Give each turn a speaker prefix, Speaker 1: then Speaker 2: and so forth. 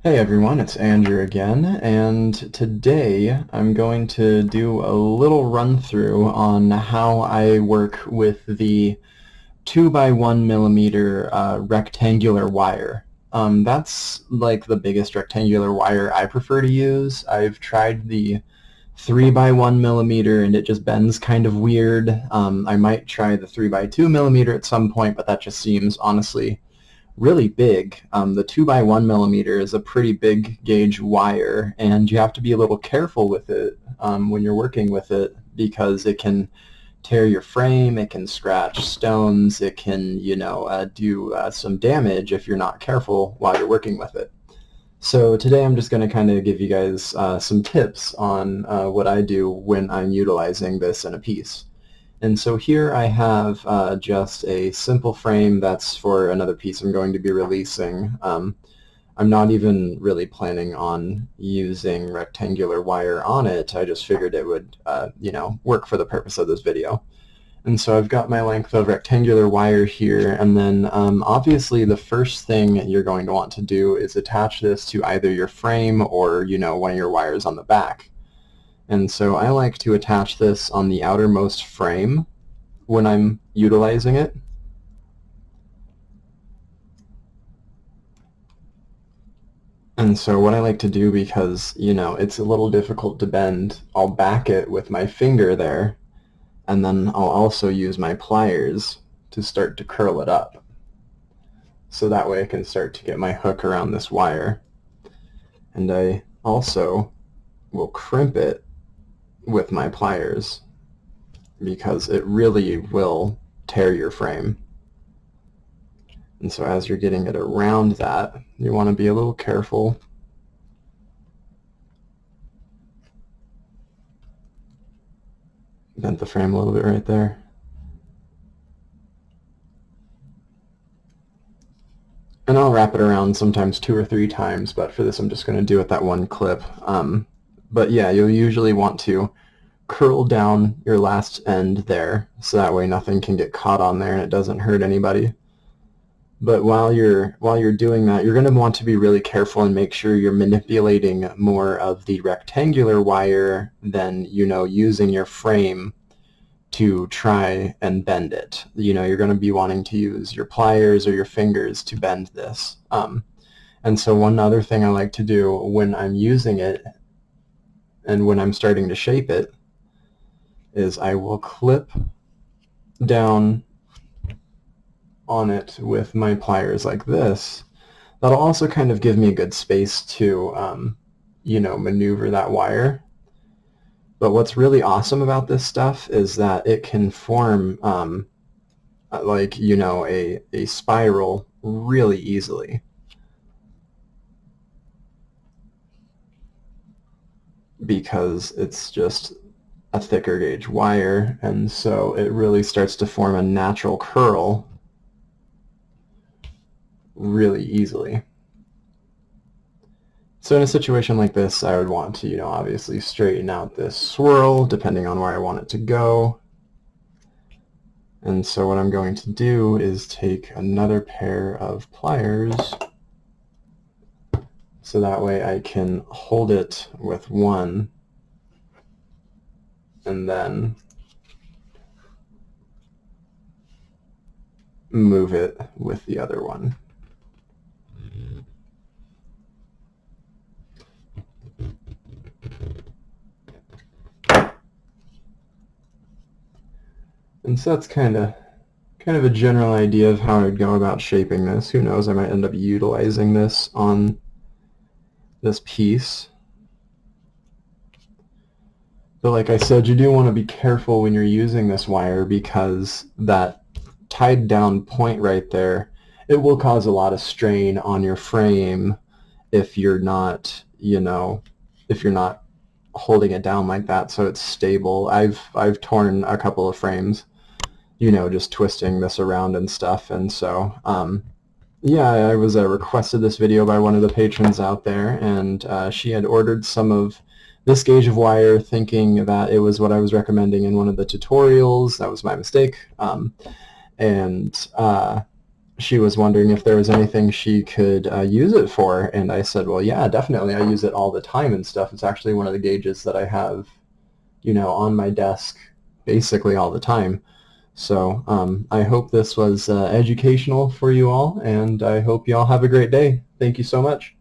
Speaker 1: Hey everyone, it's Andrew again, and today I'm going to do a little run through on how I work with the 2 by 1 millimeter rectangular wire. That's like the biggest rectangular wire I prefer to use. I've tried the 3 by 1 millimeter and it just bends kind of weird. I might try the 3 by 2 millimeter at some point, but that just seems honestly really big. The 2 by 1 millimeter is a pretty big gauge wire, and you have to be a little careful with it when you're working with it because it can tear your frame, it can scratch stones, it can, do some damage if you're not careful while you're working with it. So today I'm just going to kind of give you guys some tips on what I do when I'm utilizing this in a piece. And so here I have just a simple frame that's for another piece I'm going to be releasing. I'm not even really planning on using rectangular wire on it. I just figured it would, work for the purpose of this video. And so I've got my length of rectangular wire here, and then obviously the first thing you're going to want to do is attach this to either your frame or, one of your wires on the back. And so I like to attach this on the outermost frame when I'm utilizing it. And so what I like to do, because, it's a little difficult to bend, I'll back it with my finger there, and then I'll also use my pliers to start to curl it up. So that way I can start to get my hook around this wire. And I also will crimp it with my pliers because it really will tear your frame. And so as you're getting it around that, you want to be a little careful. Bent the frame a little bit right there. And I'll wrap it around sometimes 2 or 3 times, but for this I'm just going to do it that one clip. But yeah, you'll usually want to curl down your last end there, so that way nothing can get caught on there and it doesn't hurt anybody. But while you're doing that, you're going to want to be really careful and make sure you're manipulating more of the rectangular wire than, using your frame to try and bend it. You're going to be wanting to use your pliers or your fingers to bend this. And so one other thing I like to do when I'm using it and when I'm starting to shape it is I will clip down on it with my pliers like this. That'll also kind of give me a good space to, maneuver that wire. But what's really awesome about this stuff is that it can form a spiral really easily. Because it's just a thicker gauge wire, and so it really starts to form a natural curl really easily. So in a situation like this, I would want to, obviously straighten out this swirl depending on where I want it to go. And so what I'm going to do is take another pair of pliers so that way I can hold it with one and then move it with the other one. And so that's kind of a general idea of how I would go about shaping this. Who knows, I might end up utilizing this on this piece. But like I said, you do want to be careful when you're using this wire because that tied down point right there, it will cause a lot of strain on your frame if you're not, holding it down like that so it's stable. I've torn a couple of frames, just twisting this around and stuff, and so yeah, I was requested this video by one of the patrons out there, and she had ordered some of this gauge of wire thinking that it was what I was recommending in one of the tutorials. That was my mistake. she was wondering if there was anything she could use it for, and I said, well, yeah, definitely. I use it all the time and stuff. It's actually one of the gauges that I have, on my desk basically all the time. So I hope this was educational for you all, and I hope you all have a great day. Thank you so much.